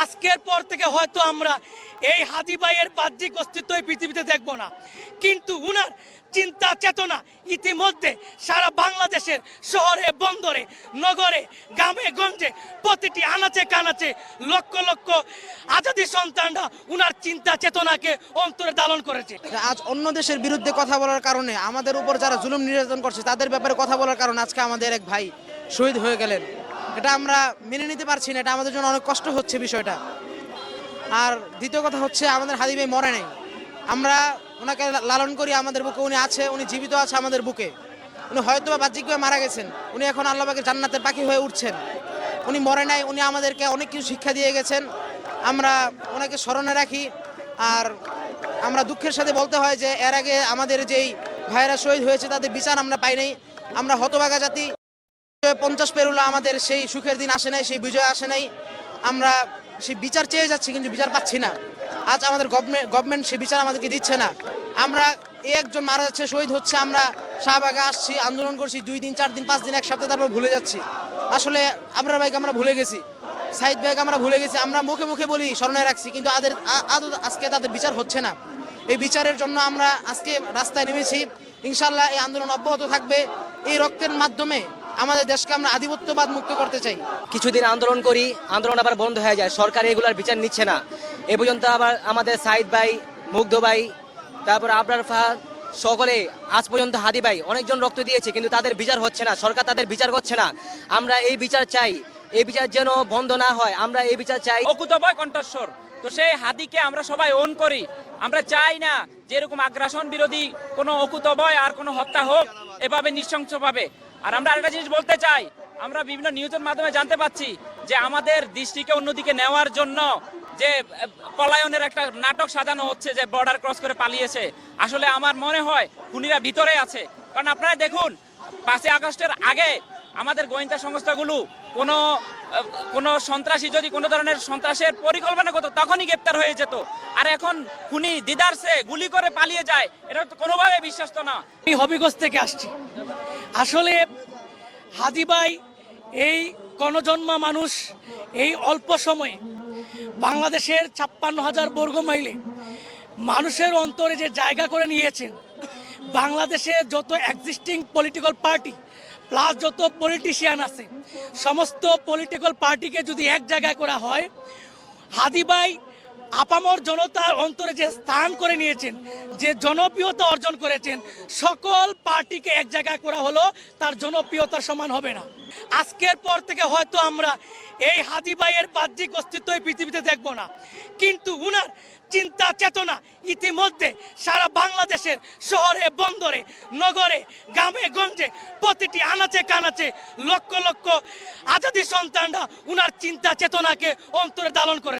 আজকের পর থেকে হয়তো আমরা এই হাদি ভাইয়ের বাহ্যিক অস্তিত্ব এই পৃথিবীতে দেখব না, কিন্তু উনার চিন্তা চেতনা ইতিমধ্যে সারা বাংলাদেশের শহরে বন্দরে নগরে গ্রামে গঞ্জে প্রতিটি আনাচে কানাচে লক্ষ লক্ষ আজাদি সন্তানরা উনার চিন্তা চেতনাকে অন্তরে ধারণ করেছে। আজ অন্য দেশের বিরুদ্ধে কথা বলার কারণে, আমাদের উপর যারা জুলুম নির্যাতন করছে তাদের ব্যাপারে কথা বলার কারণে আজকে আমাদের এক ভাই শহীদ হয়ে গেলেন। এটা আমরা মেনে নিতে পারছি না, এটা আমাদের জন্য অনেক কষ্ট হচ্ছে বিষয়টা। আর দ্বিতীয় কথা হচ্ছে, আমাদের হাদি ভাই মরে নেই, আমরা ওনাকে লালন করি, আমাদের বুকে উনি আছে, উনি জীবিত আছে আমাদের বুকে। উনি হয়তো বা বাহ্যিকভাবে মারা গেছেন, উনি এখন আল্লাহ পাকের জান্নাতের পাখি হয়ে উঠছেন। উনি মরে নাই, উনি আমাদেরকে অনেক কিছু শিক্ষা দিয়ে গেছেন, আমরা ওনাকে স্মরণে রাখি। আর আমরা দুঃখের সাথে বলতে হয় যে এর আগে আমাদের যেই ভাইয়েরা শহীদ হয়েছে তাদের বিচার আমরা পাই নাই। আমরা হতভাগা জাতি, 50 পেরুলা আমাদের সেই সুখের দিন আসে নাই, সেই বিজয় আসে নাই। আমরা সেই বিচার চেয়ে যাচ্ছি কিন্তু বিচার পাচ্ছি না। আজ আমাদের গভর্নমেন্ট সেই বিচার আমাদেরকে দিচ্ছে না। আমরা একজন মারা যাচ্ছে, শহীদ হচ্ছে, আমরা শাহবাগে আসছি, আন্দোলন করছি 2 দিন 4 দিন 5 দিন 1 সপ্তাহ, তারপর ভুলে যাচ্ছি। আসলে আবরার ভাইকে আমরা ভুলে গেছি, সাইদ ভাইকে আমরা ভুলে গেছি। আমরা মুখে মুখে বলি স্মরণে রাখছি, কিন্তু আজকে তাদের বিচার হচ্ছে না। এই বিচারের জন্য আমরা আজকে রাস্তায় নেমেছি। ইনশাল্লাহ এই আন্দোলন অব্যাহত থাকবে। এই রক্তের মাধ্যমে আমাদের দেশকে আমরা আধিপত্যবাদ মুক্ত করতে চাই। কিছুদিন আন্দোলন করি, আন্দোলন আবার বন্ধ হয়ে যায়, সরকার এগুলার বিচার নিচ্ছে না। এ পর্যন্ত আবার আমাদের সাইদ ভাই, মুগ্ধ ভাই, তারপর আবরার ফাহাদ, সকলে আজ পর্যন্ত হাদি ভাই অনেকজন রক্ত দিয়েছে, কিন্তু তাদের বিচার হচ্ছে না, সরকার তাদের বিচার করছে না। আমরা এই বিচার চাই, এই বিচার যেন বন্ধ না হয়, আমরা এই বিচার চাই। অকুতভয় কণ্ঠস্বর, তো সেই হাদিকে আমরা সবাই ওন করি। আমরা চাই না যে এরকম আগ্রাসন বিরোধী কোনো অকুতভয় আর কোনো হত্যা হোক এভাবে নৃশংসভাবে। আর আমরা আরেকটা জিনিস বলতে চাই, আমরা বিভিন্ন নিউজের মাধ্যমে জানতে পাচ্ছি যে আমাদের দৃষ্টিকে অন্যদিকে নেওয়ার জন্য যে পলায়নের একটা নাটক সাজানো হচ্ছে, যে বর্ডার ক্রস করে পালিয়েছে। আসলে আমার মনে হয় খুনিরা ভিতরে আছে। কারণ আপনারা দেখুন, 5 আগস্টের আগে আমাদের গোয়েন্দা সংস্থাগুলো কোনো সন্ত্রাসী যদি কোনো ধরনের সন্ত্রাসের পরিকল্পনা করতো তখনই গ্রেপ্তার হয়ে যেত। আর এখন খুনি দিদারসে গুলি করে পালিয়ে যায়, এটা তো কোনোভাবে বিশ্বাস্ত না। আমি হবিগঞ্জ থেকে আসছি। আসলে হাদি ভাই এই গণজন্মা মানুষ এই অল্প সময়ে বাংলাদেশের 56,000 বর্গ মাইলে মানুষের অন্তরে যে জায়গা করে নিয়েছেন, বাংলাদেশের যত এক্সিস্টিং পলিটিক্যাল পার্টি প্লাস যত পলিটিশিয়ান আছে, সমস্ত পলিটিক্যাল পার্টিকে যদি এক জায়গায় করা হয়, হাদি ভাই আপামর জনতার অন্তরে যে স্থান করে নিয়েছেন, যে জনপ্রিয়তা অর্জন করেছেন, সকল পার্টিকে এক জায়গায় করা হলো তার জনপ্রিয়তার সমান হবে না। আজকের পর থেকে হয়তো আমরা এই হাদি ভাইয়ের বাহ্যিক অস্তিত্ব এই পৃথিবীতে দেখব না, কিন্তু উনার চিন্তা চেতনা ইতিমধ্যে সারা বাংলাদেশের শহরে বন্দরে নগরে গ্রামে গঞ্জে প্রতিটি আনাচে কানাচে লক্ষ লক্ষ আজাদি সন্তানরা উনার চিন্তা চেতনাকে অন্তরে ধারণ করে।